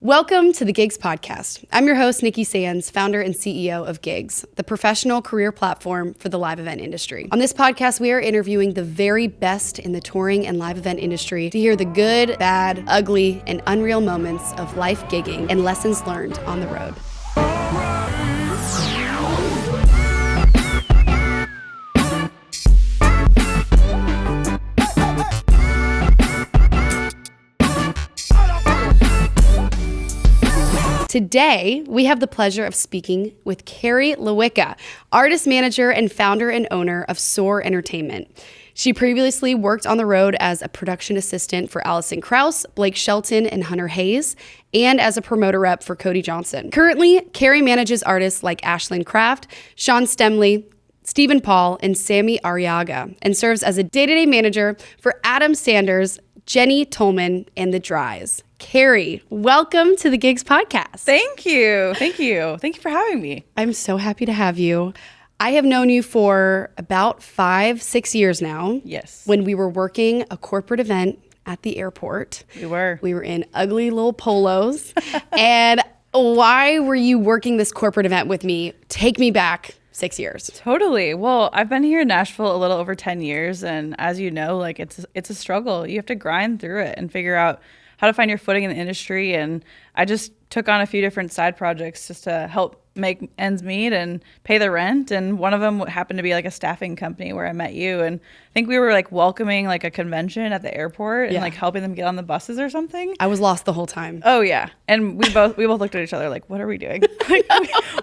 Welcome to the Gigs Podcast. I'm your host, Nikki Sands, founder and CEO of Gigs, the professional career platform for the live event industry. On this podcast, we are interviewing the very best in the touring and live event industry to hear the good, bad, ugly, and unreal moments of life gigging and lessons learned on the road. Today, we have the pleasure of speaking with Carrie Lelwica, artist manager and founder and owner of Soar Entertainment. She previously worked on the road as a production assistant for Alison Krauss, Blake Shelton, and Hunter Hayes, and as a promoter rep for Cody Johnson. Currently, Carrie manages artists like Ashland Craft, Stemaly, Stephen Paul, and Sammy Arriaga, and serves as a day-to-day manager for Adam Sanders, Jenny Tolman, and the Dries. Carrie, welcome to the Gigs Podcast. Thank you. Thank you. Thank you for having me. I'm so happy to have you. I have known you for about 5-6 years now. Yes. When we were working a corporate event at the airport. We were. We were in ugly little polos. And why were you working this corporate event with me? Take me back 6 years. Totally. Well, I've been here in Nashville a little over 10 years. And as you know, like it's a struggle. You have to grind through it and figure out how to find your footing in the industry. And I just took on a few different side projects just to help make ends meet and pay the rent. And one of them happened to be like a staffing company where I met you. And I think we were like welcoming like a convention at the airport and like helping them get on the buses or something. I was lost the whole time. Oh yeah. And we both looked at each other like, what are we doing?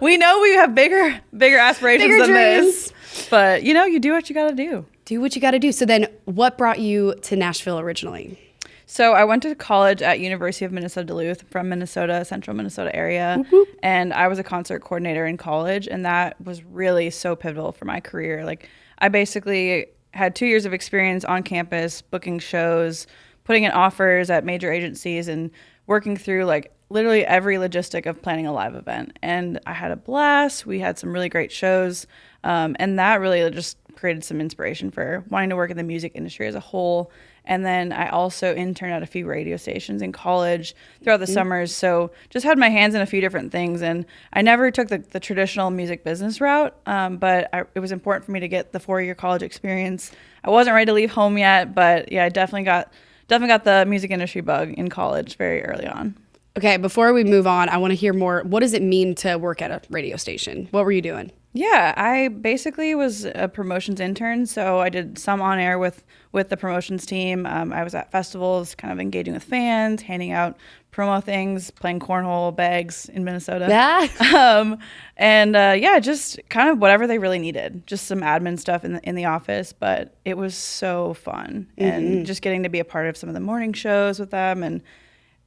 we know we have bigger aspirations than this. But you do what you got to do. Do what you got to do. So then what brought you to Nashville originally? So I went to college at University of Minnesota Duluth from Minnesota, central Minnesota area. Whoop. And I was a concert coordinator in college. And that was really so pivotal for my career. Like I basically had 2 years of experience on campus, booking shows, putting in offers at major agencies and working through like literally every logistic of planning a live event. And I had a blast. We had some really great shows. And that really just created some inspiration for wanting to work in the music industry as a whole. And then I also interned at a few radio stations in college throughout the summers. So just had my hands in a few different things. And I never took the traditional music business route, but it was important for me to get the 4-year college experience. I wasn't ready to leave home yet, but yeah, I definitely got the music industry bug in college very early on. Okay, before we move on, I want to hear more. What does it mean to work at a radio station? What were you doing? Yeah, I basically was a promotions intern, so I did some on air with the promotions team. I was at festivals, kind of engaging with fans, handing out promo things, playing cornhole bags in Minnesota. Just kind of whatever they really needed. Just some admin stuff in the office, but it was so fun. And just getting to be a part of some of the morning shows with them, and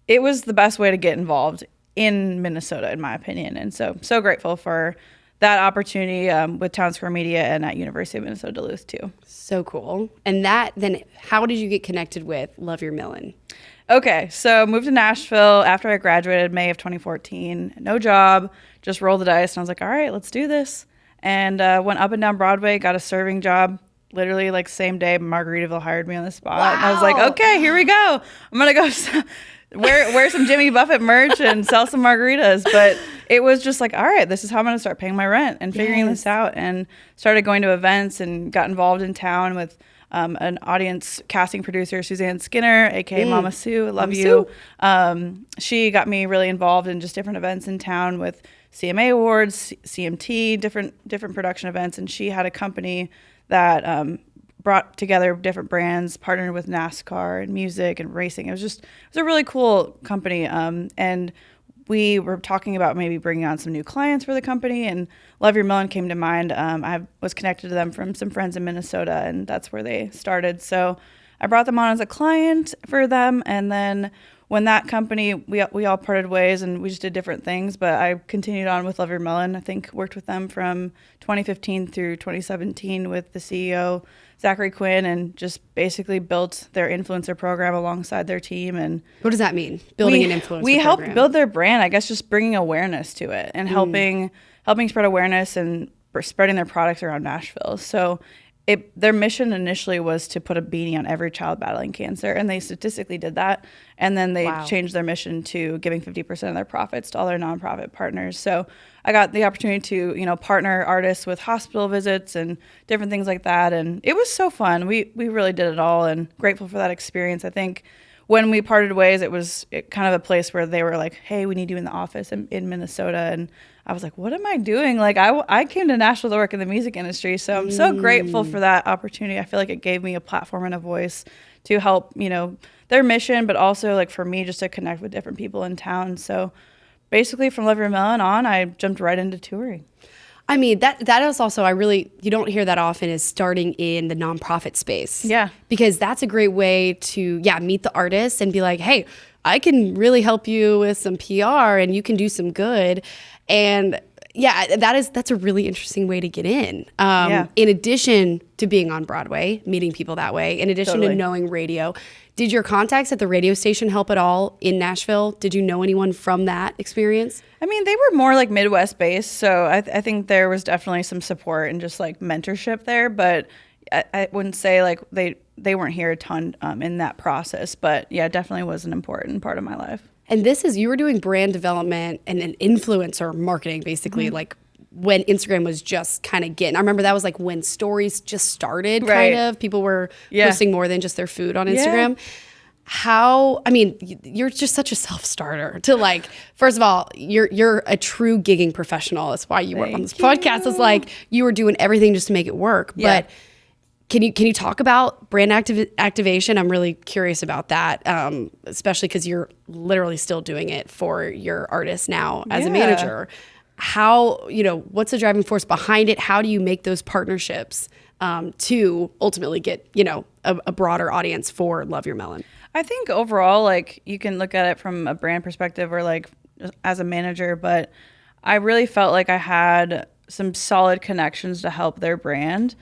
it was the best way to get involved in Minnesota, in my opinion. And so grateful for that opportunity with Town Square Media and at University of Minnesota Duluth too. So cool. And then how did you get connected with Love Your Millin'? Okay, so moved to Nashville after I graduated May of 2014. No job, just rolled the dice, and I was like, all right, let's do this. And went up and down Broadway, got a serving job. Literally like same day, Margaritaville hired me on the spot. Wow. And I was like, okay, here we go. I'm gonna go wear some Jimmy Buffett merch and sell some margaritas. But it was just like, all right, this is how I'm going to start paying my rent and figuring this out. And started going to events and got involved in town with an audience casting producer, Suzanne Skinner, aka Mama Sue. I love you. She got me really involved in just different events in town with CMA Awards, CMT, different production events. And she had a company that brought together different brands, partnered with NASCAR and music and racing. It was a really cool company. And we were talking about maybe bringing on some new clients for the company, and Love Your Millin' came to mind. I was connected to them from some friends in Minnesota, and that's where they started. So I brought them on as a client for them. And then when that company, we all parted ways and we just did different things, but I continued on with Love Your Millin'. I think worked with them from 2015 through 2017 with the CEO, Zachary Quinn, and just basically built their influencer program alongside their team. And what does that mean? Building an influencer program? We helped build their brand, I guess, just bringing awareness to it and helping spread awareness and spreading their products around Nashville. So their mission initially was to put a beanie on every child battling cancer, and they statistically did that. And then they changed their mission to giving 50% of their profits to all their nonprofit partners. So I got the opportunity to, you know, partner artists with hospital visits and different things like that. And it was so fun. We really did it all, and grateful for that experience. I think when we parted ways, it was kind of a place where they were like, hey, we need you in the office in Minnesota. And I was like, what am I doing? Like, I came to Nashville to work in the music industry. So I'm so grateful for that opportunity. I feel like it gave me a platform and a voice to help, you know, their mission, but also like for me just to connect with different people in town. So basically from Love Your Melon on, I jumped right into touring. I mean, that is also, you don't hear that often, is starting in the nonprofit space. Yeah. Because that's a great way to, meet the artists and be like, hey, I can really help you with some PR and you can do some good. And that's a really interesting way to get in. In addition to being on Broadway, meeting people that way, in addition to knowing radio. Did your contacts at the radio station help at all in Nashville? Did you know anyone from that experience? I mean, they were more like Midwest based, so I think there was definitely some support and just like mentorship there. But I wouldn't say like they weren't here a ton in that process. But yeah, it definitely was an important part of my life. And you were doing brand development and an influencer marketing, basically, like when Instagram was just kind of getting. I remember that was like when stories just started, kind of. People were posting more than just their food on Instagram. You're just such a self-starter to like, first of all, you're a true gigging professional. That's why you work on this podcast. It's like you were doing everything just to make it work. Yeah. But can you talk about brand activation? I'm really curious about that, especially because you're literally still doing it for your artists now as a manager. How, what's the driving force behind it? How do you make those partnerships to ultimately get, a broader audience for Love Your Melon? I think overall, like, you can look at it from a brand perspective or like as a manager, but I really felt like I had some solid connections to help their brand,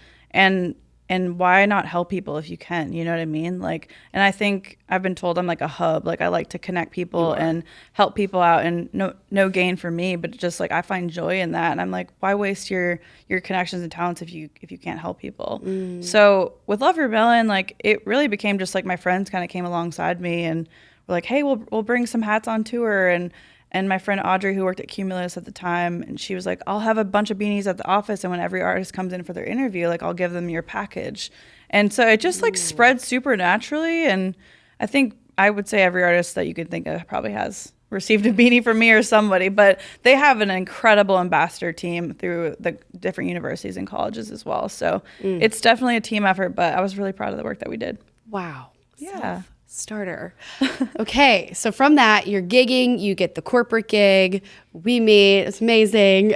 and why not help people if you can, you know what I mean? Like, and I think I've been told I'm like a hub, like I like to connect people and help people out, and no gain for me, but just like I find joy in that. And I'm like, why waste your connections and talents if you can't help people? So with Love Your Melon, like it really became just like my friends kind of came alongside me and were like, hey, we'll bring some hats on tour. And my friend Audrey, who worked at Cumulus at the time, and she was like, I'll have a bunch of beanies at the office, and when every artist comes in for their interview, like I'll give them your package. And so it just like spread super naturally. And I think I would say every artist that you could think of probably has received a beanie from me or somebody, but they have an incredible ambassador team through the different universities and colleges as well. So it's definitely a team effort, but I was really proud of the work that we did. Wow. Yeah. Starter. Okay, so from that, you're gigging, you get the corporate gig, we meet, it's amazing.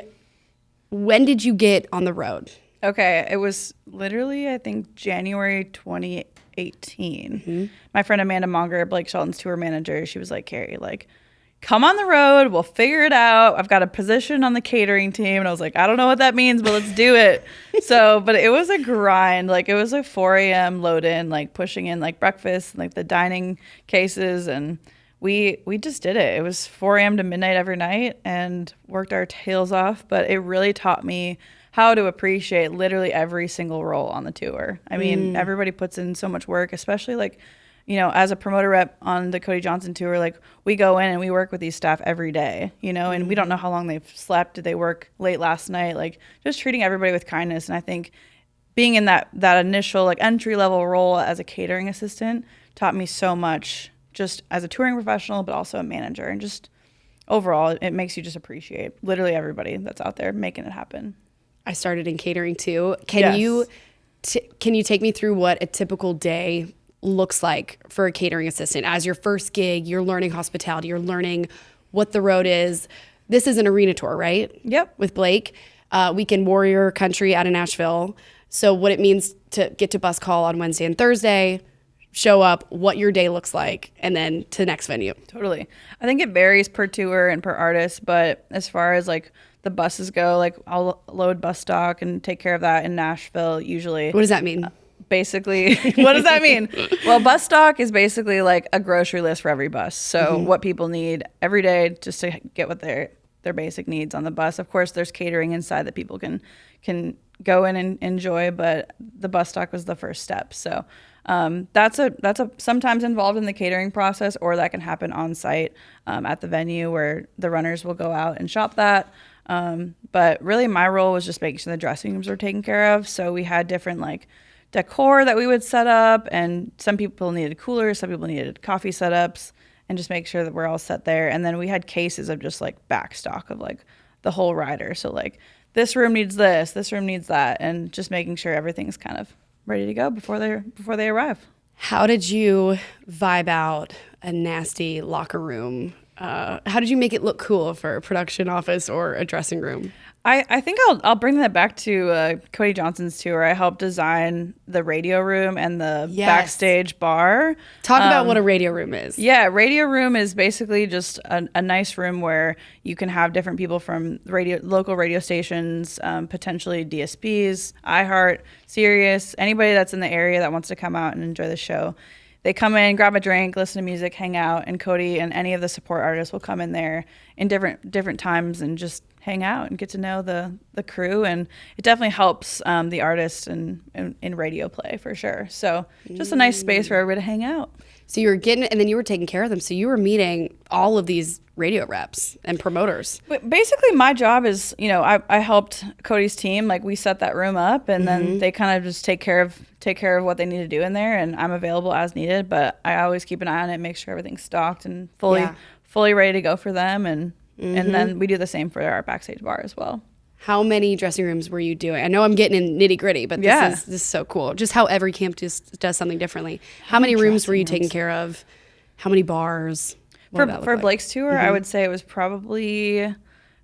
When did you get on the road? Okay, it was literally, I think, January 2018. My friend Amanda Monger, Blake Shelton's tour manager, she was like, Carrie, like, come on the road, we'll figure it out. I've got a position on the catering team. And I was like, I don't know what that means, but let's do it. But it was a grind. Like it was like 4 a.m. load in, like pushing in like breakfast, like the dining cases. And we just did it. It was 4 a.m. to midnight every night and worked our tails off. But it really taught me how to appreciate literally every single role on the tour. I mean, everybody puts in so much work, especially like, as a promoter rep on the Cody Johnson tour, like we go in and we work with these staff every day, and we don't know how long they've slept. Did they work late last night? Like just treating everybody with kindness. And I think being in that initial like entry level role as a catering assistant taught me so much, just as a touring professional, but also a manager. And just overall, it makes you just appreciate literally everybody that's out there making it happen. I started in catering too. Can you take me through what a typical day looks like for a catering assistant? As your first gig, you're learning hospitality, you're learning what the road is. This is an arena tour, right? Yep. With Blake, Weekend Warrior Country out of Nashville. So what it means to get to bus call on Wednesday and Thursday, show up, what your day looks like, and then to the next venue. Totally. I think it varies per tour and per artist, but as far as like the buses go, like I'll load bus stock and take care of that in Nashville usually. What does that mean? Basically, what does that mean? Well, bus stock is basically like a grocery list for every bus. So what people need every day just to get what their basic needs on the bus. Of course, there's catering inside that people can go in and enjoy, but the bus stock was the first step. So that's a sometimes involved in the catering process, or that can happen on site at the venue where the runners will go out and shop that. But really my role was just making sure the dressing rooms were taken care of. So we had different like decor that we would set up, and some people needed coolers, some people needed coffee setups, and just make sure that we're all set there. And then we had cases of just like back stock of like the whole rider. So like this room needs this room needs that, and just making sure everything's kind of ready to go before they arrive. How did you vibe out a nasty locker room? How did you make it look cool for a production office or a dressing room? I think I'll bring that back to Cody Johnson's tour. I helped design the radio room and the backstage bar. Talk about what a radio room is. Yeah, radio room is basically just a nice room where you can have different people from local radio stations, potentially DSPs, iHeart, Sirius, anybody that's in the area that wants to come out and enjoy the show. They come in, grab a drink, listen to music, hang out, and Cody and any of the support artists will come in there in different times and just hang out and get to know the crew. And it definitely helps the artists in radio play for sure. So just a nice space for everybody to hang out. So you were and then you were taking care of them. So you were meeting all of these radio reps and promoters. But basically my job is, I helped Cody's team. Like we set that room up, and then they kind of just take care of what they need to do in there, and I'm available as needed. But I always keep an eye on it, make sure everything's stocked and fully ready to go for them. And then we do the same for our backstage bar as well. How many dressing rooms were you doing? I know I'm getting in nitty gritty, but this is so cool. Just how every camp just does something differently. How many rooms were you taking care of? How many bars? For Blake's tour, I would say it was probably,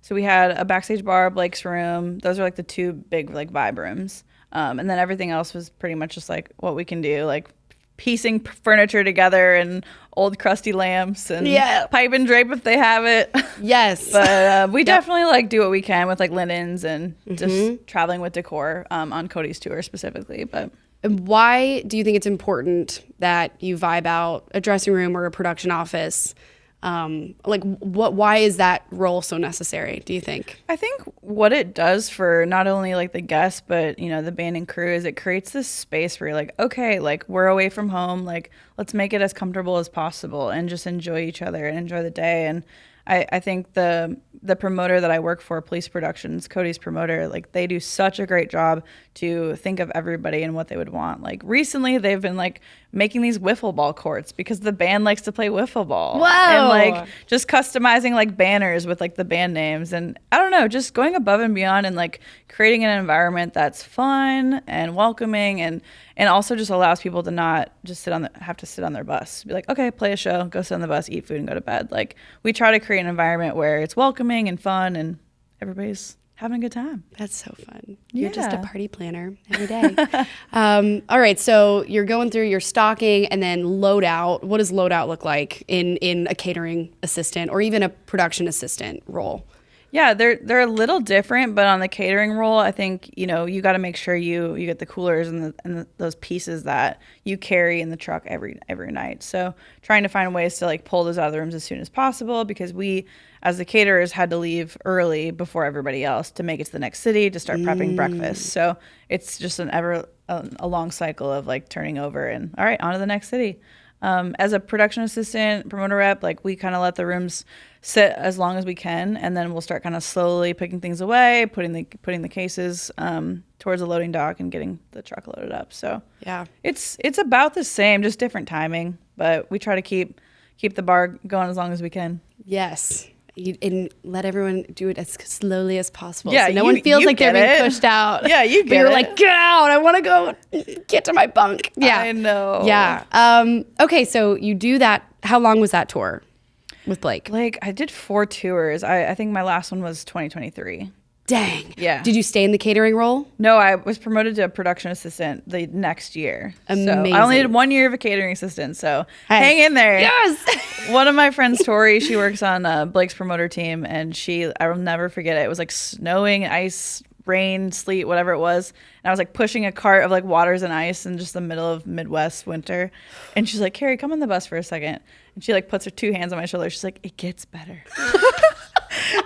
so we had a backstage bar, Blake's room. Those are like the two big like vibe rooms. And then everything else was pretty much just like what we can do, like piecing furniture together and old crusty lamps and pipe and drape if they have it. Yes. But we definitely like do what we can with like linens and just traveling with decor on Cody's tour specifically. But why do you think it's important that you vibe out a dressing room or a production office? Why is that role so necessary, do you think? I think what it does for not only like the guests, but the band and crew, is it creates this space where you're like, okay, like we're away from home, like let's make it as comfortable as possible and just enjoy each other and enjoy the day. And I think the promoter that I work for, Police Productions, Cody's promoter, like they do such a great job to think of everybody and what they would want. Like recently they've been like making these wiffle ball courts because the band likes to play wiffle ball. Whoa. And like just customizing like banners with like the band names, and I don't know, just going above and beyond and like creating an environment that's fun and welcoming, and also just allows people to not just have to sit on their bus. Be like, okay, play a show, go sit on the bus, eat food, and go to bed. Like we try to create an environment where it's welcoming and fun and everybody's having a good time. That's so fun. You're just a party planner every day. All right, so you're going through your stocking and then loadout. What does loadout look like in a catering assistant or even a production assistant role? Yeah, they're a little different, but on the catering role, I think you got to make sure you get the coolers and those pieces that you carry in the truck every night. So trying to find ways to like pull those out of the rooms as soon as possible, because we as the caterers had to leave early before everybody else to make it to the next city to start prepping breakfast. So it's just a long cycle of like turning over and all right, on to the next city. As a production assistant, promoter rep, like we kind of let the rooms sit as long as we can, and then we'll start kind of slowly picking things away, putting the cases towards the loading dock and getting the truck loaded up. So yeah, it's about the same, just different timing, but we try to keep the bar going as long as we can. Yes. And let everyone do it as slowly as possible. Yeah, so no one feels like they're being pushed out. Yeah, you get it. You're like, get out. I want to go get to my bunk. Yeah. I know. Yeah. Okay, so you do that. How long was that tour with Blake? I did 4 tours. I think my last one was 2023. Dang. Yeah. Did you stay in the catering role? No, I was promoted to a production assistant the next year. Amazing. So I only did 1 year of a catering assistant. So hang in there. Yes. One of my friends, Tori, she works on Blake's promoter team, and I will never forget it. It was like snowing, ice, rain, sleet, whatever it was. And I was like pushing a cart of like waters and ice in just the middle of Midwest winter. And she's like, Carrie, come on the bus for a second. And she like puts her 2 hands on my shoulder. She's like, it gets better.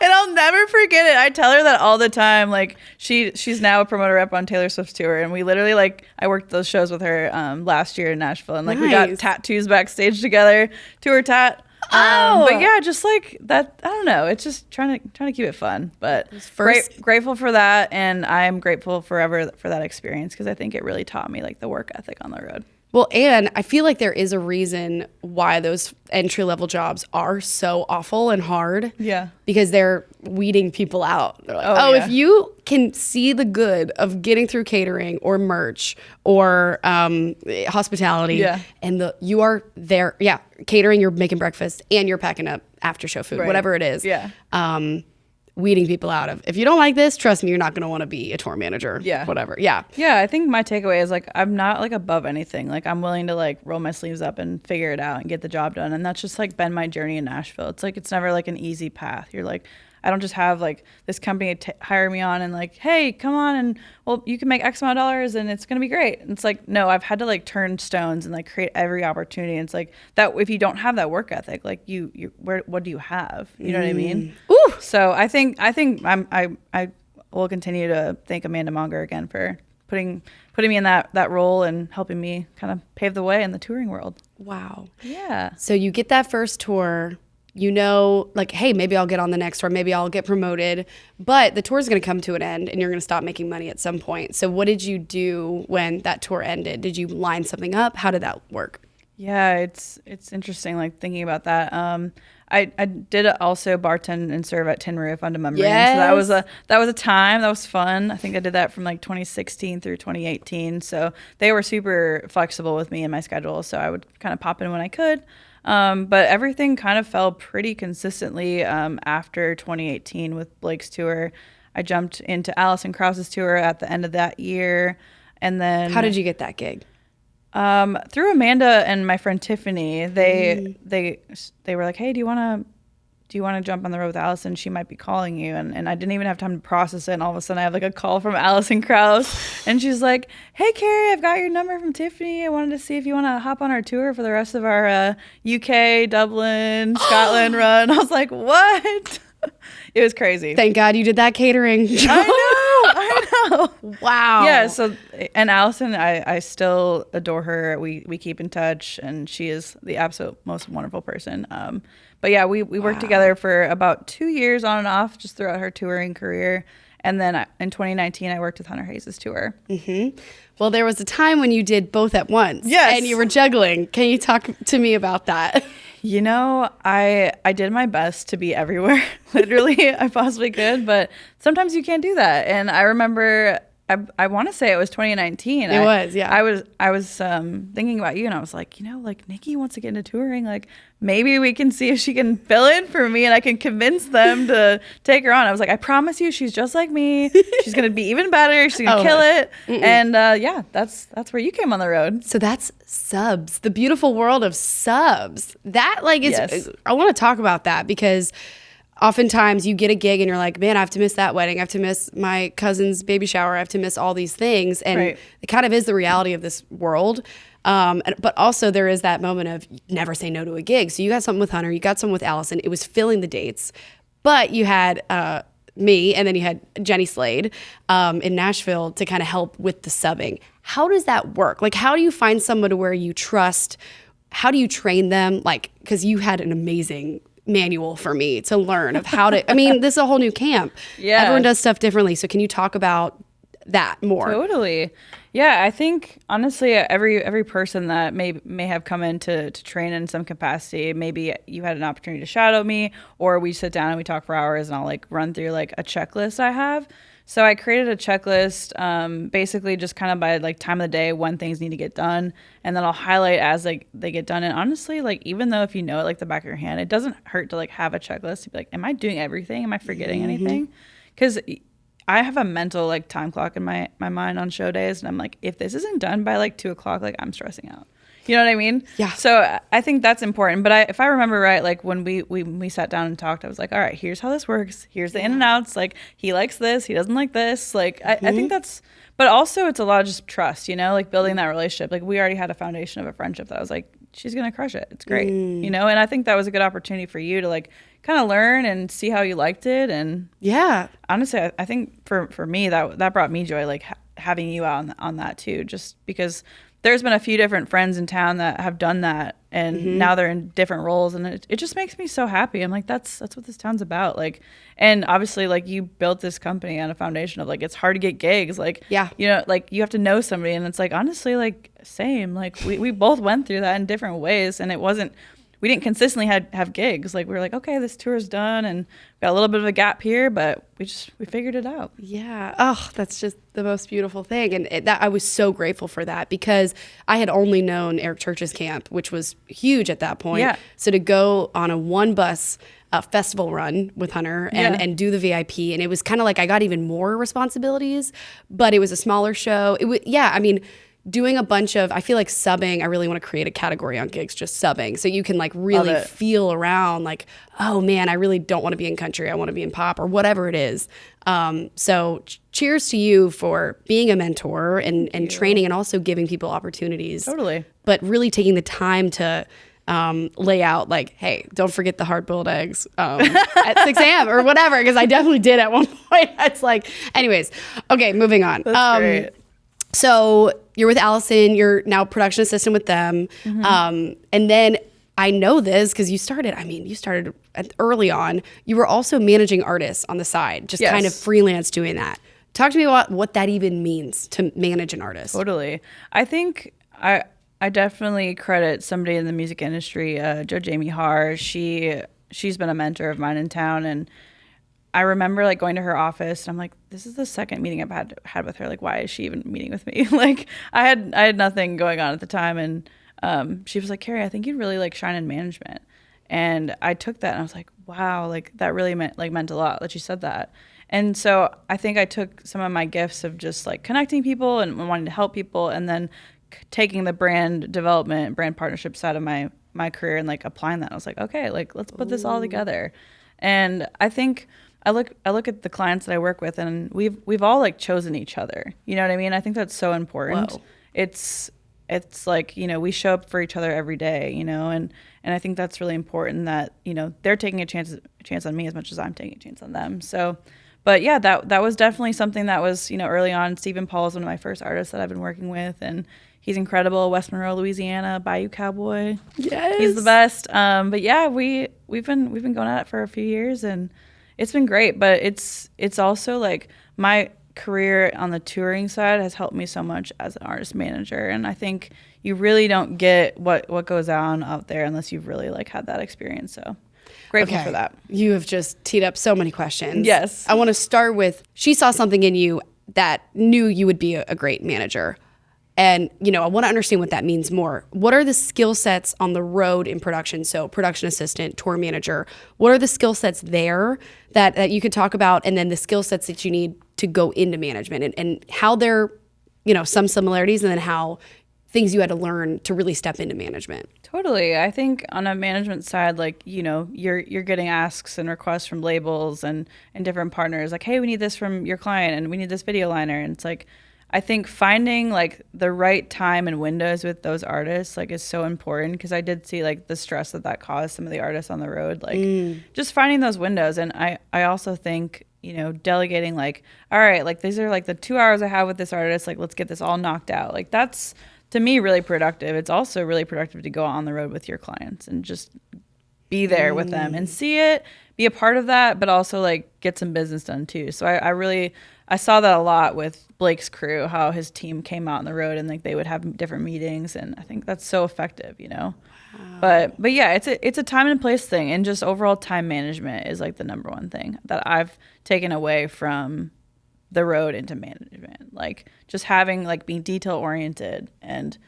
And I'll never forget it. I tell her that all the time. Like she's now a promoter rep on Taylor Swift's tour, and we literally like I worked those shows with her last year in Nashville, and like we got tattoos backstage together, tour tat. But yeah, just like that. I don't know. It's just trying to keep it fun. But grateful for that, and I'm grateful forever for that experience because I think it really taught me like the work ethic on the road. Well, and I feel like there is a reason why those entry-level jobs are so awful and hard. Yeah. Because they're weeding people out. They're like, if you can see the good of getting through catering or merch or hospitality, and you are there, catering, you're making breakfast, and you're packing up after-show food, whatever it is. Yeah. Weeding people out of. If you don't like this, trust me, you're not going to want to be a tour manager. Yeah. Whatever. Yeah. Yeah. I think my takeaway is like, I'm not like above anything. Like I'm willing to like roll my sleeves up and figure it out and get the job done. And that's just like been my journey in Nashville. It's like, it's never like an easy path. You're like, I don't just have like this company hire me on and like, hey, come on and well, you can make X amount of dollars and it's going to be great. And it's like, no, I've had to like turn stones and like create every opportunity. And it's like that if you don't have that work ethic, like what do you have? You know what I mean? Ooh. So I think I will continue to thank Amanda Monger again for putting me in that role and helping me kind of pave the way in the touring world. Wow. Yeah. So you get that first tour. You know, like, hey, maybe I'll get on the next tour. Maybe I'll get promoted. But the tour is going to come to an end and you're going to stop making money at some point. So what did you do when that tour ended? Did you line something up? How did that work? Yeah, it's interesting, like, thinking about that. I did also bartend and serve at Tin Roof on Memory. Yes. So that was a time. That was fun. I think I did that from, like, 2016 through 2018. So they were super flexible with me and my schedule. So I would kind of pop in when I could. But everything kind of fell pretty consistently after 2018 with Blake's tour. I jumped into Alison Krauss's tour at the end of that year. And then... How did you get that gig? Through Amanda and my friend Tiffany. They were like, hey, do you want to jump on the road with Alison? She might be calling you. And I didn't even have time to process it. And all of a sudden I have like a call from Alison Krauss. And she's like, hey, Carrie, I've got your number from Tiffany. I wanted to see if you want to hop on our tour for the rest of our UK, Dublin, Scotland run. I was like, what? It was crazy. Thank God you did that catering. I know. Wow. Yeah. So, and Alison, I still adore her. We keep in touch, and she is the absolute most wonderful person. But yeah, we worked together for about 2 years on and off, just throughout her touring career. And then in 2019, I worked with Hunter Hayes' tour. Mm-hmm. Well, there was a time when you did both at once. Yes. And you were juggling. Can you talk to me about that? You know, I did my best to be everywhere, literally, I possibly could, but sometimes you can't do that. And I remember, I want to say it was 2019. It was, yeah. I was thinking about you, and I was like, you know, like, Nikki wants to get into touring. Like, maybe we can see if she can fill in for me, and I can convince them to take her on. I was like, I promise you, she's just like me. She's going to be even better. She's going to kill it. Mm-mm. And yeah, that's where you came on the road. So that's subs, the beautiful world of subs. That like is, Yes. I want to talk about that because oftentimes you get a gig and you're like, man, I have to miss that wedding. I have to miss my cousin's baby shower. I have to miss all these things. And Right. it kind of is the reality of this world. But also there is that moment of never say no to a gig. So you got something with Hunter, you got something with Allison. It was filling the dates, but you had me, and then you had Jenny Slade in Nashville to kind of help with the subbing. How does that work? Like, how do you find someone to where you trust? How do you train them? Like, because you had an amazing manual for me to learn of how to, I mean, this is a whole new camp. Yeah. Everyone does stuff differently. So can you talk about that more? Totally. Yeah, I think honestly, every person that may have come in to train in some capacity, maybe you had an opportunity to shadow me, or we sit down and we talk for hours, and I'll like run through like a checklist I have. So I created a checklist, basically just kind of by like time of the day when things need to get done, and then I'll highlight as like they get done. And honestly, like even though if you know it like the back of your hand, it doesn't hurt to like have a checklist to be like, am I doing everything? Am I forgetting anything? Because I have a mental like time clock in my mind on show days, and I'm like, if this isn't done by like 2:00, like I'm stressing out. You know what I mean? Yeah. So I think that's important. But if I remember right, like when we sat down and talked, I was like, all right, here's how this works. Here's the in and outs. Like he likes this, he doesn't like this. Like I think that's, but also it's a lot of just trust, you know, like building that relationship. Like we already had a foundation of a friendship that I was like, she's going to crush it. It's great. You know, and I think that was a good opportunity for you to like kind of learn and see how you liked it. And yeah, honestly, I think for me, that brought me joy, like having you out on that too, just because there's been a few different friends in town that have done that, and now they're in different roles, and it just makes me so happy. I'm like, that's what this town's about. Like, and obviously, like, you built this company on a foundation of like, it's hard to get gigs. Like, yeah, you know, like you have to know somebody, and it's like, honestly, like same. Like we both went through that in different ways, and we didn't consistently have gigs. Like we were like, okay, this tour's done, and got a little bit of a gap here, but we figured it out. Yeah. Oh, that's just the most beautiful thing. And I was so grateful for that, because I had only known Eric Church's camp, which was huge at that point. Yeah. So to go on a one bus festival run with Hunter and do the VIP, and it was kind of like I got even more responsibilities, but it was a smaller show. I mean, doing a bunch of, I feel like subbing, I really want to create a category on gigs, just subbing. So you can like really feel around like, oh man, I really don't want to be in country. I want to be in pop or whatever it is. So cheers to you for being a mentor and training, and also giving people opportunities. Totally. But really taking the time to lay out like, hey, don't forget the hard-boiled eggs at 6 a.m. or whatever, because I definitely did at one point. It's like, anyways, okay, moving on. That's great. So you're with Alison, you're now production assistant with them. And then I know this because you started early on. You were also managing artists on the side, just kind of freelance doing that. Talk to me about what that even means to manage an artist. Totally. I think I definitely credit somebody in the music industry, Jo Jamie Haar. She's been a mentor of mine in town, and I remember like going to her office, and I'm like, this is the second meeting I've had with her. Like, why is she even meeting with me? Like, I had nothing going on at the time, and she was like, Carrie, I think you'd really like shine in management. And I took that, and I was like, wow, like that really meant a lot that she said that. And so I think I took some of my gifts of just like connecting people and wanting to help people, and then taking the brand development, brand partnership side of my career and like applying that. I was like, okay, like let's put this all together. And I think I look at the clients that I work with, and we've all like chosen each other. You know what I mean? I think that's so important. Whoa. It's like, you know, we show up for each other every day, you know, and I think that's really important that, you know, they're taking a chance on me as much as I'm taking a chance on them. So, but yeah, that was definitely something that was, you know, early on. Stephen Paul is one of my first artists that I've been working with, and he's incredible. West Monroe, Louisiana, Bayou Cowboy. Yes. He's the best. But yeah, we've been going at it for a few years, and it's been great. But it's also like my career on the touring side has helped me so much as an artist manager, and I think you really don't get what goes on out there unless you've really like had that experience. So grateful for that. You have just teed up so many questions. Yes. I want to start with, she saw something in you that knew you would be a great manager. And, you know, I want to understand what that means more. What are the skill sets on the road in production? So production assistant, tour manager, what are the skill sets there that you could talk about? And then the skill sets that you need to go into management, and how they're, you know, some similarities, and then how things you had to learn to really step into management. Totally. I think on a management side, like, you know, you're getting asks and requests from labels and different partners, like, hey, we need this from your client, and we need this video liner. And it's like, I think finding like the right time and windows with those artists like is so important, because I did see like the stress that caused some of the artists on the road, like just finding those windows. And I also think, you know, delegating, like, all right, like these are like the 2 hours I have with this artist, like let's get this all knocked out. Like that's, to me, really productive. It's also really productive to go on the road with your clients and just be there with them and see it, be a part of that, but also like get some business done too. So I saw that a lot with Blake's crew, how his team came out on the road and like they would have different meetings, and I think that's so effective, you know. Wow. But yeah, it's a time and place thing, and just overall time management is like the number one thing that I've taken away from the road into management. Like just having like being detail oriented, and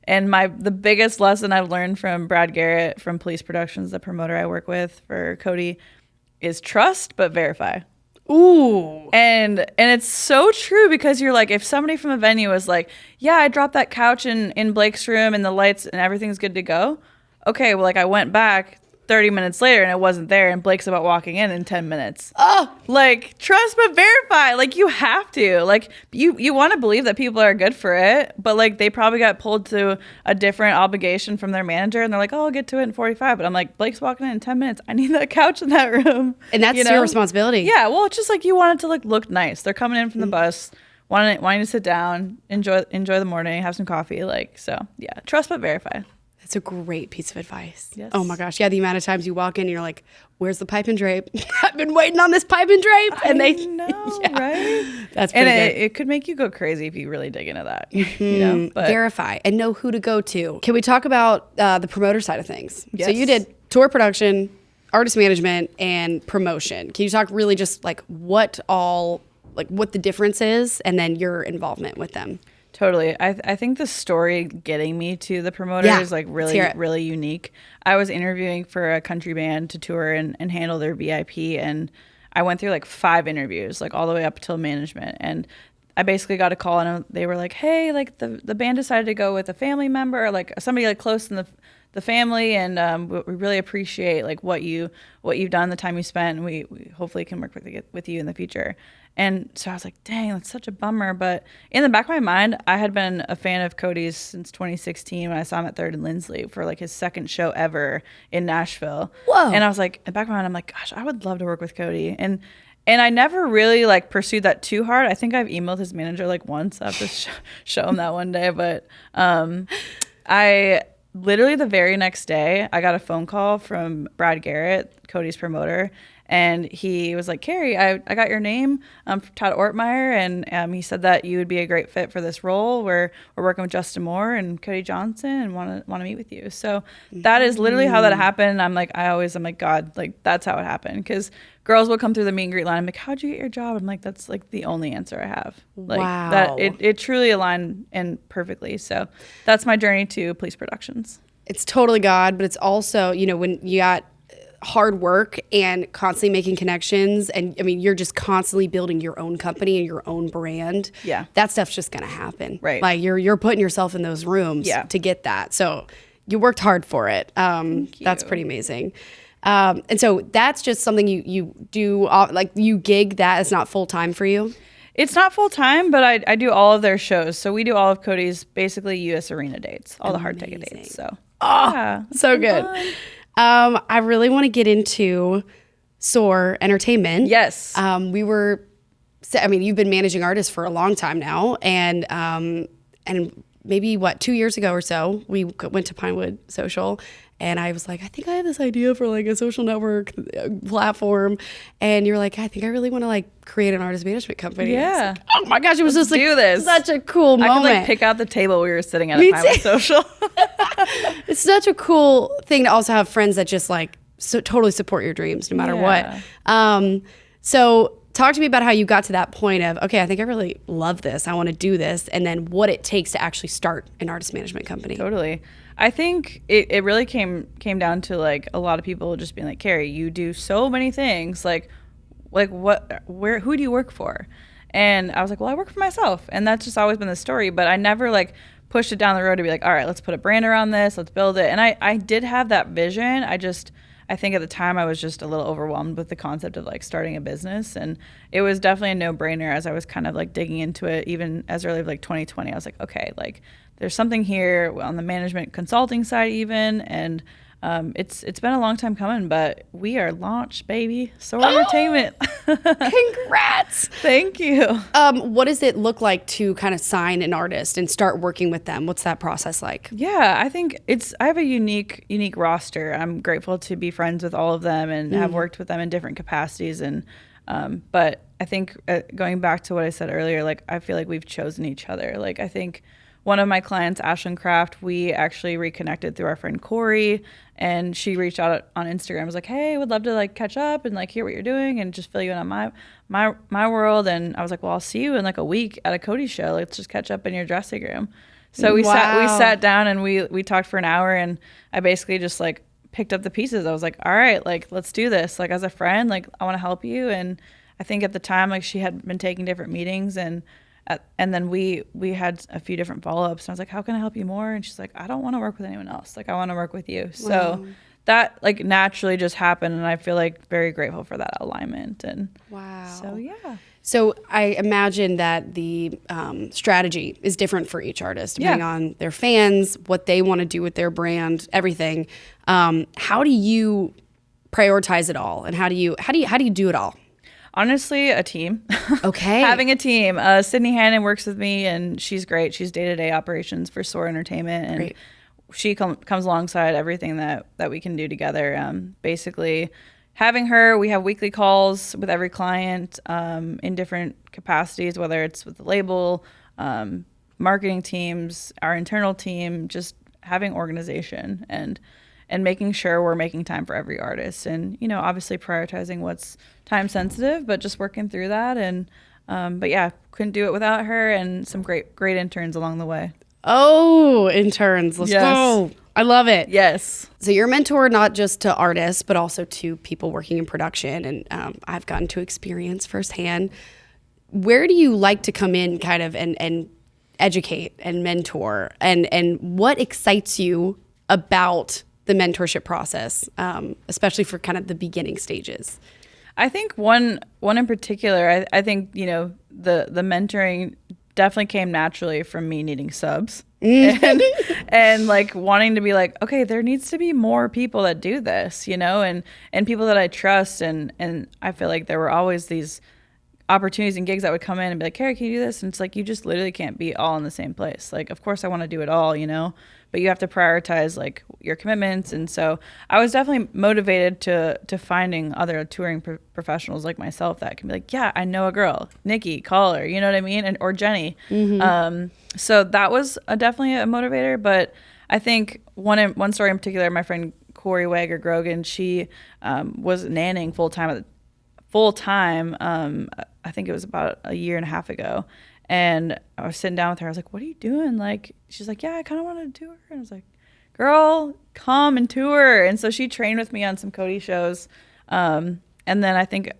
the biggest lesson I've learned from Brad Garrett from Police Productions, the promoter I work with for Cody, is trust but verify. Ooh. And it's so true, because you're like, if somebody from a venue is like, yeah, I dropped that couch in Blake's room and the lights and everything's good to go. Okay, well, like I went back 30 minutes later and it wasn't there, and Blake's about walking in 10 minutes. Oh, Like, trust but verify. Like, you have to. Like, you want to believe that people are good for it, but like they probably got pulled to a different obligation from their manager, and they're like, oh, I'll get to it in 45. But I'm like, Blake's walking in 10 minutes. I need that couch in that room. and that's your responsibility. Yeah, well, it's just like you want it to like look nice. They're coming in from the bus, wanting to sit down, enjoy the morning, have some coffee. Like, so yeah, trust but verify. That's a great piece of advice. Yes. Oh my gosh. Yeah, the amount of times you walk in and you're like, where's the pipe and drape? I've been waiting on this pipe and drape. And I know, right? That's pretty and good. it could make you go crazy if you really dig into that. You know, but Verify and know who to go to. Can we talk about the promoter side of things? Yes. So you did tour production, artist management, and promotion. Can you talk really just like what the difference is and then your involvement with them? Totally. I think the story getting me to the promoter is like really unique. I was interviewing for a country band to tour and handle their VIP, and I went through like 5 interviews, like all the way up till management. And I basically got a call and they were like, hey, like the band decided to go with a family member, like somebody like close in the family, and we really appreciate like what you've done, the time you spent, and we hopefully can work with you in the future. And so I was like, dang, that's such a bummer. But in the back of my mind, I had been a fan of Cody's since 2016 when I saw him at Third and Lindsley for like his second show ever in Nashville. Whoa. And I was like, in the back of my mind, I'm like, gosh, I would love to work with Cody. And I never really like pursued that too hard. I think I've emailed his manager like once. I have to show him that one day. But I literally the very next day, I got a phone call from Brad Garrett, Cody's promoter. And he was like, Carrie, I got your name from Todd Ortmeyer, and he said that you would be a great fit for this role. We're working with Justin Moore and Cody Johnson and want to meet with you. So that is literally how that happened. I'm like, God, like that's how it happened. Because girls will come through the meet and greet line. I'm like, how'd you get your job? I'm like, that's like the only answer I have. Like wow. That it truly aligned in perfectly. So that's my journey to police productions. It's totally God, but it's also, when you got hard work and constantly making connections, and I mean you're just constantly building your own company and your own brand. Yeah, that stuff's just gonna happen. Right, like you're putting yourself in those rooms to get that. So you worked hard for it. That's pretty amazing. And so that's just something you do, like you gig that is not full time for you. It's not full time, but I do all of their shows. So we do all of Cody's basically U.S. arena dates, all the hard ticket dates. So so good. I really want to get into Soar Entertainment. Yes. You've been managing artists for a long time now, and maybe 2 years ago or so, we went to Pinewood Social, and I was like, I think I have this idea for like a social network platform, and you're like, I think I really want to like create an artist management company. Yeah. Like, oh my gosh, it was just like do this. Such a cool moment. I could like pick out the table we were sitting at Pinewood Social. It's such a cool thing to also have friends that just like totally support your dreams no matter what. So talk to me about how you got to that point of, okay, I think I really love this. I want to do this. And then what it takes to actually start an artist management company. Totally. I think it really came down to like a lot of people just being like, Carrie, you do so many things. Like who do you work for? And I was like, well, I work for myself. And that's just always been the story. But I never like pushed it down the road to be like, all right, let's put a brand around this. Let's build it. And I did have that vision. I think at the time I was just a little overwhelmed with the concept of like starting a business, and it was definitely a no-brainer as I was kind of like digging into it even as early as like 2020. I was like, okay, like there's something here on the management consulting side even, and it's been a long time coming, but we are launched, baby. Soar Entertainment. Congrats. Thank you. What does it look like to kind of sign an artist and start working with them? What's that process like? Yeah, I think I have a unique roster. I'm grateful to be friends with all of them and have worked with them in different capacities. And but I think going back to what I said earlier, like I feel like we've chosen each other. Like I think one of my clients, Ashland Craft, we actually reconnected through our friend Corey, and she reached out on Instagram. Was like, hey, would love to like catch up and like hear what you're doing and just fill you in on my world. And I was like, well, I'll see you in like a week at a Cody show. Let's just catch up in your dressing room. So we sat down and we talked for an hour, and I basically just like picked up the pieces. I was like, all right, like let's do this. Like as a friend, like I want to help you. And I think at the time, like she had been taking different meetings, and then we had a few different follow-ups, and I was like, how can I help you more? And she's like, I don't want to work with anyone else. Like, I want to work with you. So that like naturally just happened, and I feel like very grateful for that alignment. And wow. So yeah. So I imagine that the strategy is different for each artist, depending on their fans, what they want to do with their brand, everything. How do you prioritize it all, and how do you do it all? Honestly, a team. Okay. Having a team. Sydney Hannon works with me, and she's great. She's day-to-day operations for Soar Entertainment, and Great. she comes alongside everything that we can do together. Basically, having her, we have weekly calls with every client in different capacities, whether it's with the label, marketing teams, our internal team, just having organization and making sure we're making time for every artist, and obviously prioritizing what's time sensitive, but just working through that. And but yeah, couldn't do it without her, and some great interns along the way. Oh, interns. Let's go. I love it. Yes. So you're a mentor not just to artists, but also to people working in production. And I've gotten to experience firsthand. Where do you like to come in kind of and educate and mentor? And what excites you about the mentorship process, especially for kind of the beginning stages? I think one in particular, I think, the mentoring definitely came naturally from me needing subs and like wanting to be like, okay, there needs to be more people that do this, and people that I trust. And I feel like there were always these opportunities and gigs that would come in and be like, Carrie, can you do this? And it's like, you just literally can't be all in the same place. Like, of course I want to do it all, but you have to prioritize like your commitments. And so I was definitely motivated to finding other touring professionals like myself that can be like, yeah, I know a girl, Nikki, call her, you know what I mean? Or Jenny. Mm-hmm. So that was definitely a motivator. But I think one story in particular, my friend Corey Wager Grogan, she was nannying full time. I think it was about a year and a half ago. And I was sitting down with her. I was like, what are you doing? Like, she's like, yeah, I kind of want to tour. And I was like, girl, come and tour. And so she trained with me on some Cody shows. And then I think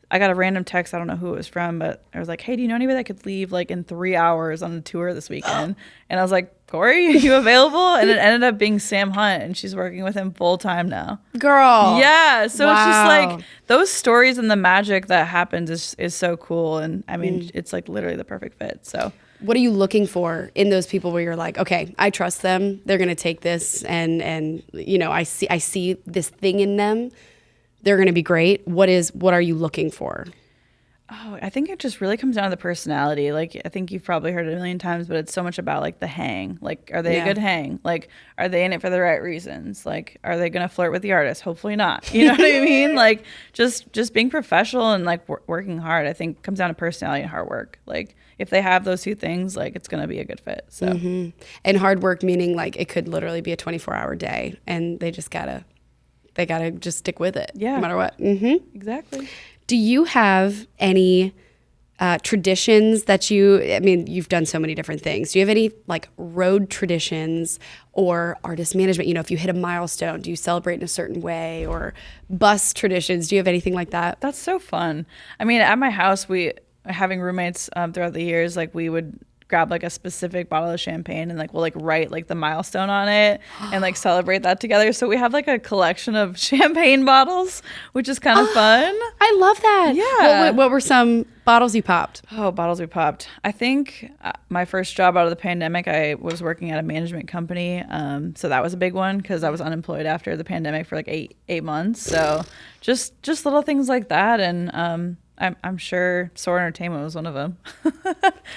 I got a random text. I don't know who it was from, but I was like, hey, do you know anybody that could leave like in 3 hours on a tour this weekend? And I was like, Corey, are you available? And it ended up being Sam Hunt, and she's working with him full time now. Girl. Yeah. So It's just Wow. like those stories and the magic that happens is so cool. And I mean, it's like literally the perfect fit. So What are you looking for in those people where you're like, okay, I trust them. They're going to take this and I see this thing in them. They're going to be great. What are you looking for? Oh, I think it just really comes down to the personality. Like, I think you've probably heard it a million times, but it's so much about like the hang. Like, are they a good hang? Like, are they in it for the right reasons? Like, are they going to flirt with the artist? Hopefully not. You know what I mean? Like, just being professional and like working hard, I think comes down to personality and hard work. Like, if they have those two things, like it's going to be a good fit. So, And hard work meaning like it could literally be a 24-hour day, and they gotta just stick with it, no matter what. Mm-hmm. Exactly. Do you have any traditions that you've done so many different things. Do you have any like road traditions or artist management? If you hit a milestone, do you celebrate in a certain way, or bus traditions? Do you have anything like that? That's so fun. I mean, at my house, having roommates throughout the years, like we would grab like a specific bottle of champagne and like we'll like write like the milestone on it and like celebrate that together. So we have like a collection of champagne bottles, which is kind of fun. I love that. Yeah. What were some bottles you popped? Oh, bottles we popped. I think my first job out of the pandemic, I was working at a management company. So that was a big one because I was unemployed after the pandemic for like eight months. So just little things like that. And I'm sure Soar Entertainment was one of them.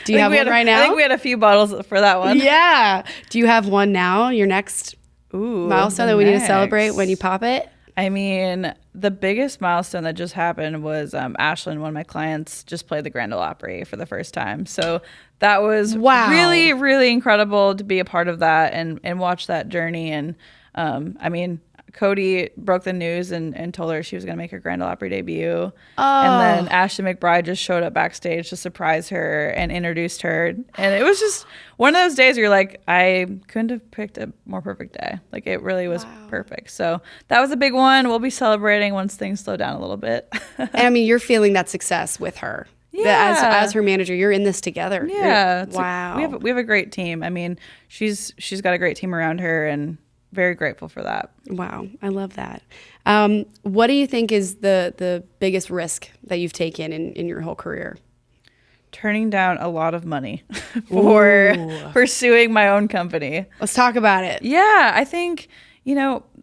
Do you have one right now? I think we had a few bottles for that one. Yeah. Do you have one now? Your next milestone that we need to celebrate when you pop it? I mean, the biggest milestone that just happened was Ashland, one of my clients, just played the Grand Ole Opry for the first time. So that was really, really incredible to be a part of that and watch that journey. And I mean, Cody broke the news and told her she was going to make her Grand Ole Opry debut. And then Ashton McBride just showed up backstage to surprise her and introduced her. And it was just one of those days where you're like, I couldn't have picked a more perfect day. Like, it really was perfect. So that was a big one. We'll be celebrating once things slow down a little bit. And I mean, you're feeling that success with her. Yeah. As her manager, you're in this together. Yeah. Wow. We have a great team. I mean, she's got a great team around her, and very grateful for that. Wow. I love that. What do you think is the biggest risk that you've taken in your whole career? Turning down a lot of money for pursuing my own company. Let's talk about it. Yeah, I think,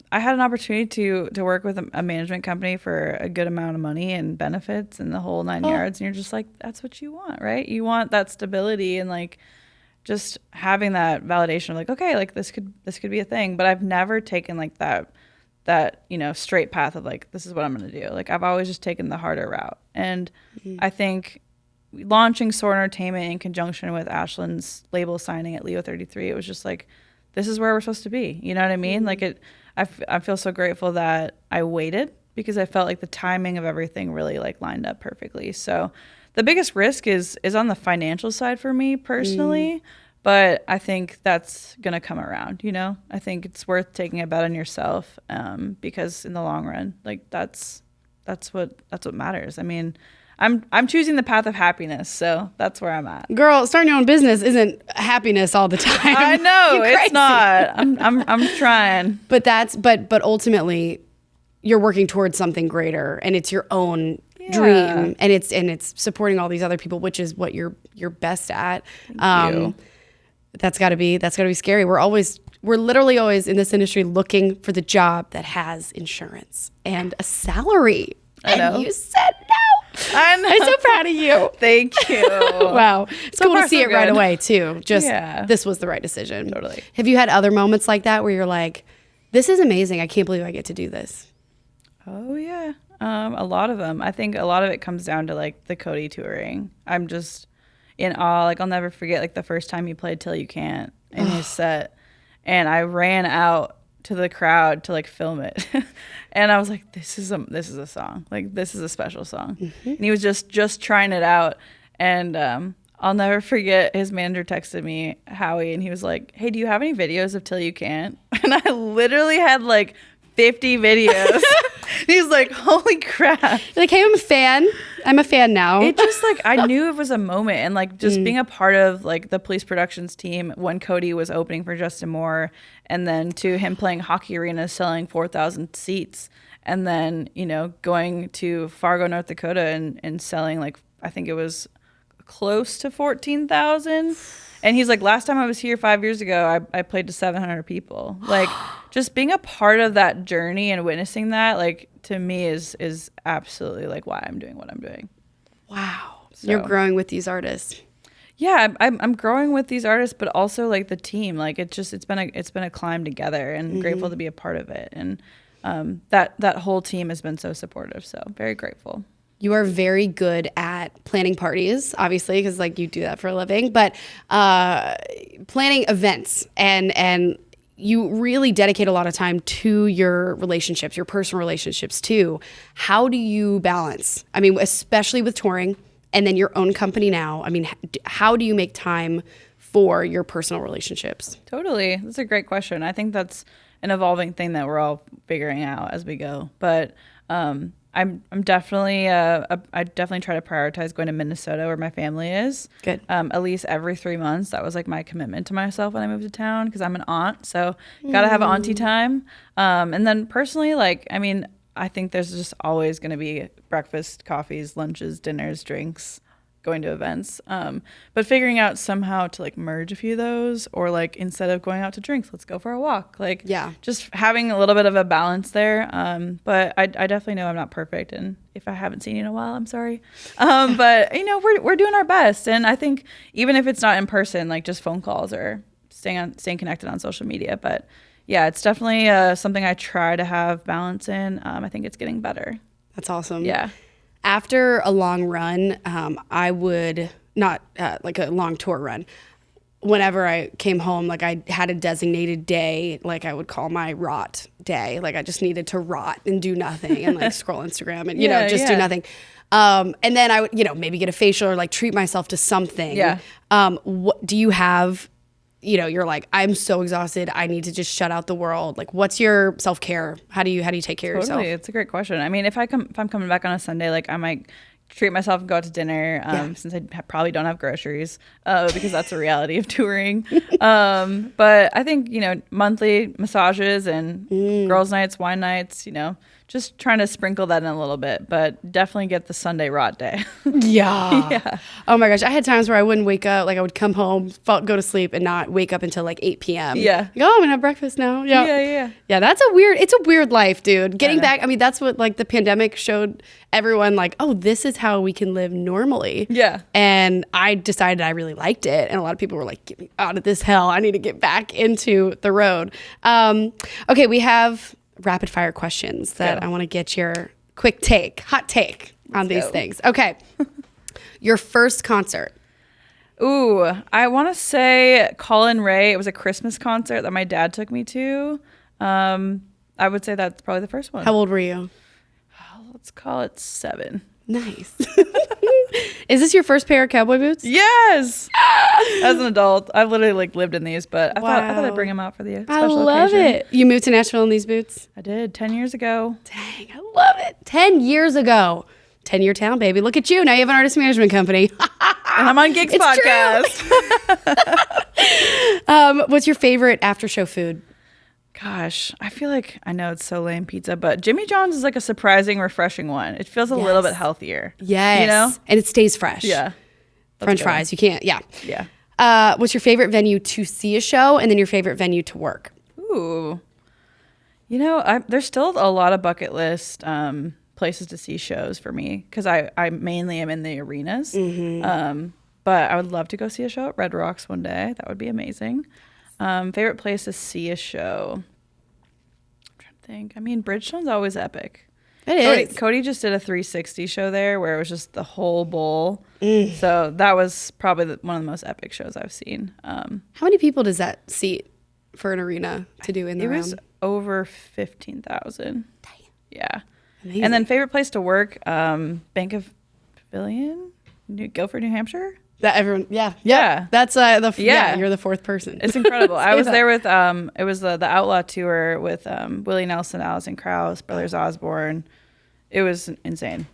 I had an opportunity to work with a management company for a good amount of money and benefits and the whole 9 yards. And you're just like, that's what you want, right? You want that stability and like just having that validation of like, okay, like this could be a thing. But I've never taken like that straight path of like, this is what I'm going to do. Like I've always just taken the harder route. And I think launching Soar Entertainment in conjunction with Ashland's label signing at Leo 33, it was just like, this is where we're supposed to be. You know what I mean? Like I feel so grateful that I waited because I felt like the timing of everything really like lined up perfectly. So the biggest risk is on the financial side for me personally, but I think that's going to come around, I think it's worth taking a bet on yourself because in the long run, like that's what matters. I mean, I'm choosing the path of happiness, so that's where I'm at. Girl, starting your own business isn't happiness all the time. I know it's not. I'm trying. But ultimately, you're working towards something greater, and it's your own dream, and it's supporting all these other people, which is what you're best at. Thank you. That's got to be scary. We're literally always in this industry looking for the job that has insurance and a salary. I know. And you said no. I know. I'm so proud of you. Thank you. Wow. It's cool to see it right away, too. This was the right decision. Totally. Have you had other moments like that where you're like, this is amazing. I can't believe I get to do this? Oh, yeah. A lot of them. I think a lot of it comes down to like the Cody touring. I'm just in awe. Like I'll never forget like the first time he played Till You Can't in his set. And I ran out to the crowd to like film it. And I was like, this is a song. Like this is a special song. And he was just trying it out. And I'll never forget his manager texted me, Howie, and he was like, hey, do you have any videos of Till You Can't? And I literally had like 50 videos. He was like, holy crap. You're like, hey, I'm a fan. I'm a fan now. It just like, I knew it was a moment. And like just being a part of like the police productions team when Cody was opening for Justin Moore, and then to him playing hockey arenas, selling 4,000 seats. And then, going to Fargo, North Dakota and selling like, I think it was close to 14,000. And he's like, last time I was here 5 years ago, I played to 700 people. Like just being a part of that journey and witnessing that, like to me is absolutely like why I'm doing what I'm doing. Wow. So. You're growing with these artists. Yeah, I'm growing with these artists, but also like the team. Like it's been a climb together, and grateful to be a part of it. And that whole team has been so supportive. So very grateful. You are very good at planning parties, obviously, because like you do that for a living, but planning events and you really dedicate a lot of time to your relationships, your personal relationships too. How do you balance? I mean, especially with touring and then your own company now. I mean, how do you make time for your personal relationships? Totally. That's a great question. I think that's an evolving thing that we're all figuring out as we go. But I'm definitely I definitely try to prioritize going to Minnesota where my family is. Good. At least every 3 months. That was like my commitment to myself when I moved to town because I'm an aunt, so gotta have auntie time. And then personally, like I mean, I think there's just always going to be breakfast, coffees, lunches, dinners, drinks, going to events. But figuring out somehow to like merge a few of those, or like instead of going out to drinks, let's go for a walk. Like just having a little bit of a balance there. But I definitely know I'm not perfect, and if I haven't seen you in a while, I'm sorry. But you know, we're doing our best, and I think even if it's not in person, like just phone calls or staying connected on social media. But yeah, it's definitely something I try to have balance in. I think it's getting better. That's awesome. Yeah. After a long run, I would not like a long tour run. Whenever I came home, like I had a designated day, like I would call my rot day. Like I just needed to rot and do nothing and like scroll Instagram and, you know, just do nothing. And then I would, you know, maybe get a facial or like treat myself to something. Yeah. What do you have? You know, you're like, I'm so exhausted. I need to just shut out the world. Like, what's your self-care? How do you take care of yourself? It's a great question. I mean, if I'm coming back on a Sunday, like I might treat myself and go out to dinner since I probably don't have groceries because that's a reality of touring. But I think, monthly massages and girls' nights, wine nights, just trying to sprinkle that in a little bit, but definitely get the Sunday rot day. Yeah. Oh my gosh. I had times where I wouldn't wake up. Like I would come home, go to sleep and not wake up until like 8 p.m. Yeah. Like, oh, I'm gonna have breakfast now. Yeah. Yeah. It's a weird life, dude. Getting back. I mean, that's what like the pandemic showed everyone like, oh, this is how we can live normally. Yeah. And I decided I really liked it. And a lot of people were like, get me out of this hell. I need to get back into the road. Okay. We have rapid fire questions that I want to get your hot take on these things. Okay. Your first concert. Ooh, I want to say Colin Ray. It was a Christmas concert that my dad took me to. I would say that's probably the first one. How old were you? Let's call it 7. Nice. Is this your first pair of cowboy boots? Yes. As an adult, I've literally lived in these, but I thought I'd bring them out for the special occasion. I love it. You moved to Nashville in these boots? I did 10 years ago. Dang, I love it. 10 years ago. 10-year town, baby. Look at you. Now you have an artist management company. And I'm on Gigs Podcast. What's your favorite after show food? Gosh, I feel like I know it's so lame pizza, but Jimmy John's is like a surprising, refreshing one. It feels a little bit healthier. Yes. And it stays fresh. Yeah. French fries. You can't. Yeah. Yeah. What's your favorite venue to see a show and then your favorite venue to work? Ooh. There's still a lot of bucket list places to see shows for me because I mainly am in the arenas. But I would love to go see a show at Red Rocks one day. That would be amazing. Favorite place to see a show? I'm trying to think. I mean, Bridgestone's always epic. It is. Cody just did a 360 show there where it was just the whole bowl. So that was probably one of the most epic shows I've seen. How many people does that seat for an arena to do in the room? It was over 15,000. Damn. Yeah. Amazing. And then favorite place to work, Bank of Pavilion, Guilford, New Hampshire. That everyone, yeah. That's you're the fourth person. It's incredible. I was there with it was the Outlaw tour with Willie Nelson, Alison Krauss, Brothers Osborne. It was insane.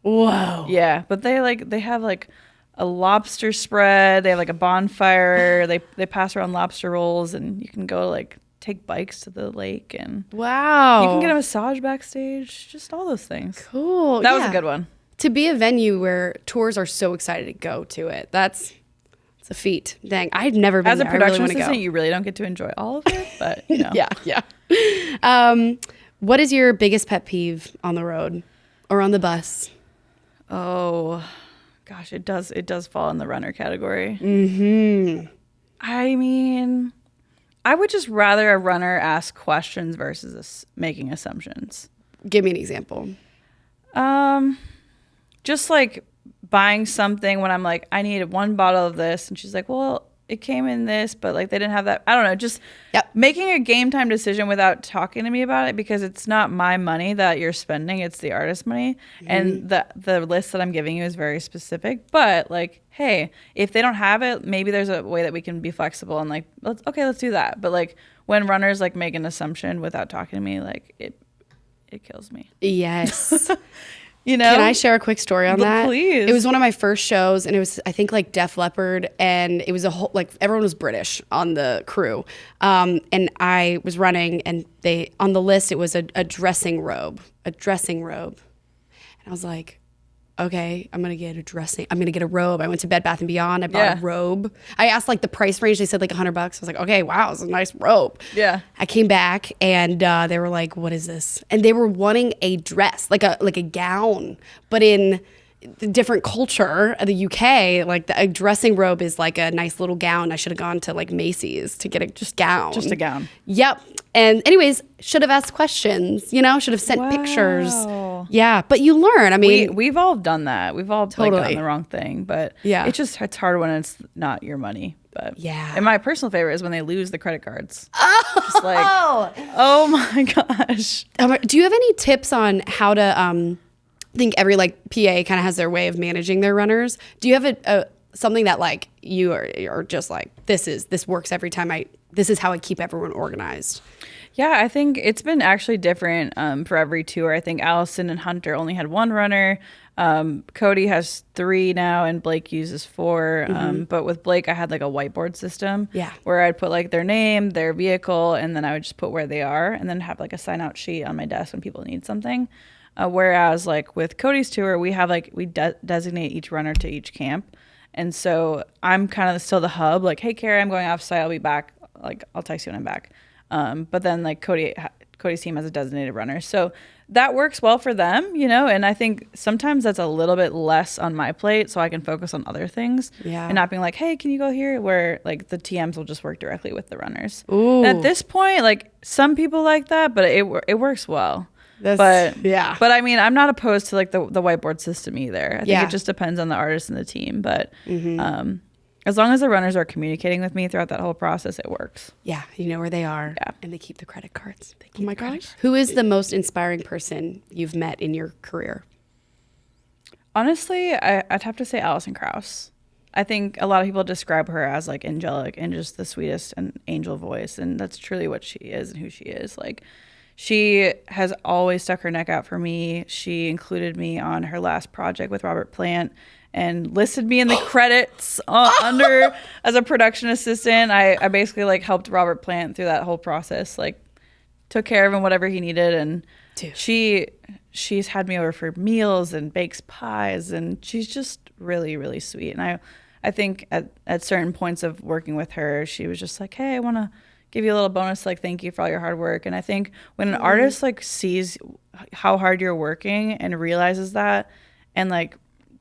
Whoa. Yeah, but they have like a lobster spread. They have like a bonfire. They pass around lobster rolls, and you can go like take bikes to the lake, and wow, you can get a massage backstage. Just all those things. Cool. That was a good one. To be a venue where tours are so excited to go to it, it's a feat. Dang, I've never been there. As a production I really assistant, you really don't get to enjoy all of it, but yeah. What is your biggest pet peeve on the road or on the bus? Oh, gosh, it does fall in the runner category. I mean, I would just rather a runner ask questions versus making assumptions. Give me an example. Just like buying something when I'm like, I need 1 bottle of this. And she's like, well, it came in this, but like they didn't have that. I don't know. Just making a game time decision without talking to me about it, because it's not my money that you're spending. It's the artist's money. And the list that I'm giving you is very specific. But like, hey, if they don't have it, maybe there's a way that we can be flexible and like, let's do that. But like when runners like make an assumption without talking to me, like it kills me. Yes. Can I share a quick story on that? Please. It was one of my first shows, and it was, I think, like Def Leppard, and it was a whole, like, everyone was British on the crew. And I was running, and on the list, it was a dressing robe. And I was like, okay, I'm going to get a robe. I went to Bed Bath & Beyond. I bought a robe. I asked like the price range. They said like $100. I was like, okay, wow, it's a nice robe. Yeah. I came back and they were like, what is this? And they were wanting a dress, like a gown, but in the different culture of the UK, like a dressing robe is like a nice little gown. I should have gone to like Macy's to get a gown. Just a gown. Yep. And anyways, should have asked questions, should have sent pictures. Yeah. But you learn. I mean, we've all done that. We've all totally done the wrong thing, but it's hard when it's not your money. But yeah. And my personal favorite is when they lose the credit cards. Just like, oh my gosh. Do you have any tips on how to, I think every like PA kind of has their way of managing their runners. Do you have something that like you are just like, this works every time this is how I keep everyone organized? Yeah, I think it's been actually different for every tour. I think Allison and Hunter only had one runner. Cody has 3 now, and Blake uses 4. But with Blake, I had like a whiteboard system where I'd put like their name, their vehicle, and then I would just put where they are, and then have like a sign out sheet on my desk when people need something. Whereas like with Cody's tour, we have like we designate each runner to each camp. And so I'm kind of still the hub, like, hey, Carrie, I'm going off site. I'll be back. Like, I'll text you when I'm back. But then like Cody's team has a designated runner. So that works well for them, you know, and I think sometimes that's a little bit less on my plate so I can focus on other things and not being like, hey, can you go here? Where like the TMs will just work directly with the runners. And at this point, like some people like that, but it works well. But I mean, I'm not opposed to like the whiteboard system either. I think it just depends on the artist and the team. But as long as the runners are communicating with me throughout that whole process, it works. Yeah, you know where they are. Yeah. And they keep the credit cards. Oh my gosh. Who is the most inspiring person you've met in your career? Honestly, I'd have to say Alison Krauss. I think a lot of people describe her as like angelic and just the sweetest and angel voice. And that's truly what she is and who she is. Like, she has always stuck her neck out for me. She included me on her last project with Robert Plant and listed me in the credits under as a production assistant. I basically like helped Robert Plant through that whole process, like took care of him, whatever he needed. And she's had me over for meals and bakes pies, and she's just really, really sweet. And I think at certain points of working with her, she was just like, hey, I want to give you a little bonus, like, thank you for all your hard work. And I think when an artist like sees how hard you're working and realizes that and like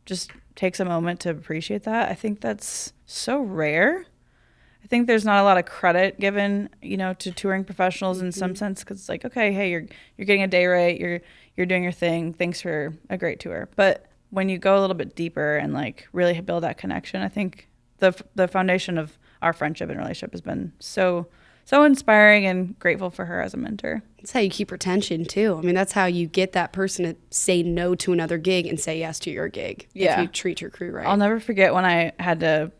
just takes a moment to appreciate that, I think that's so rare. I think there's not a lot of credit given, you know, to touring professionals in some sense, because it's like, okay, hey, you're getting a day rate, you're doing your thing, thanks for a great tour. But when you go a little bit deeper and like really build that connection, I think the foundation of our friendship and relationship has been so inspiring, and grateful for her as a mentor. That's how you keep retention too. I mean, that's how you get that person to say no to another gig and say yes to your gig. If you treat your crew right. I'll never forget when I had to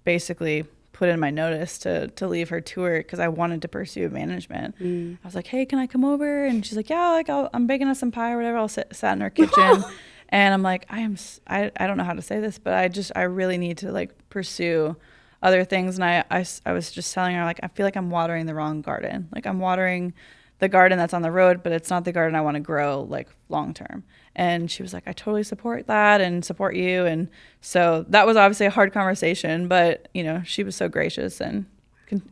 basically put in my notice to leave her tour because I wanted to pursue management. I was like, hey, can I come over? And she's like, yeah, like I'm baking us some pie or whatever. I'll sat in her kitchen. And I'm like, I don't know how to say this, but I really need to like pursue other things. And I was just telling her, like, I feel like I'm watering the wrong garden. Like, I'm watering the garden that's on the road, but it's not the garden I want to grow like long term. And she was like, I totally support that and support you. And so that was obviously a hard conversation, but you know, she was so gracious, and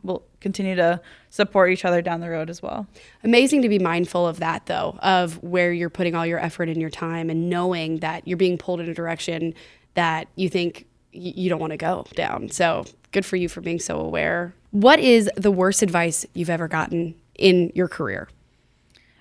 we'll continue to support each other down the road as well. Amazing to be mindful of that though, of where you're putting all your effort and your time, and knowing that you're being pulled in a direction that you think you don't want to go down. So good for you for being so aware. What is the worst advice you've ever gotten in your career?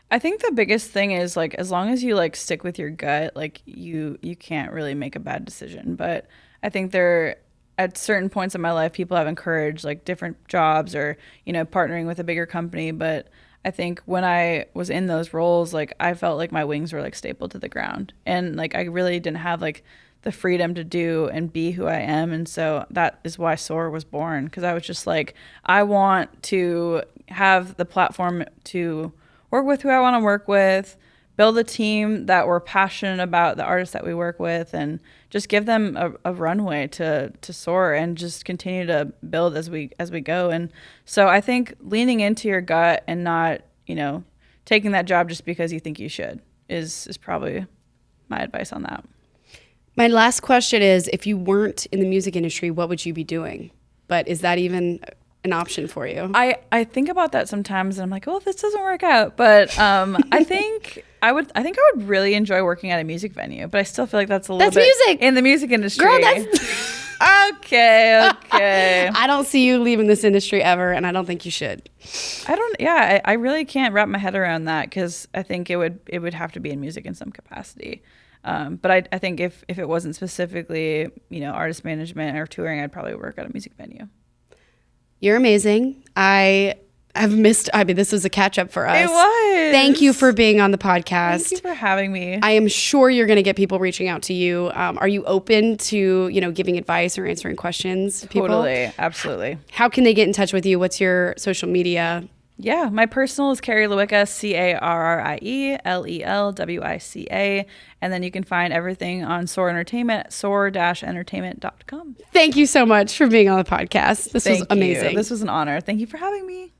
I think the biggest thing is like, as long as you like stick with your gut, like you can't really make a bad decision. But I think at certain points in my life, people have encouraged like different jobs or, you know, partnering with a bigger company. But I think when I was in those roles, like I felt like my wings were like stapled to the ground, and like I really didn't have like the freedom to do and be who I am. And so that is why Soar was born, because I was just like, I want to have the platform to work with who I want to work with, build a team that we're passionate about the artists that we work with, and just give them a runway to soar and just continue to build as we go. And so I think leaning into your gut and not, you know, taking that job just because you think you should is probably my advice on that. My last question is, if you weren't in the music industry, what would you be doing? But is that even an option for you? I think about that sometimes, and I'm like, well, if this doesn't work out. But I think I would really enjoy working at a music venue, but I still feel like that's a little bit music in the music industry. Girl, that's okay. I don't see you leaving this industry ever, and I don't think you should. I really can't wrap my head around that, because I think it would have to be in music in some capacity. But I think if it wasn't specifically, you know, artist management or touring, I'd probably work at a music venue. You're amazing. I mean, this was a catch up for us. It was. Thank you for being on the podcast. Thank you for having me. I am sure you're going to get people reaching out to you. Are you open to, you know, giving advice or answering questions to people? Totally. Absolutely. How can they get in touch with you? What's your social media? Yeah, my personal is Carrie Lelwica, CarrieLelwica. And then you can find everything on Soar Entertainment at soar-entertainment.com. Thank you so much for being on the podcast. This was amazing. This was an honor. Thank you for having me.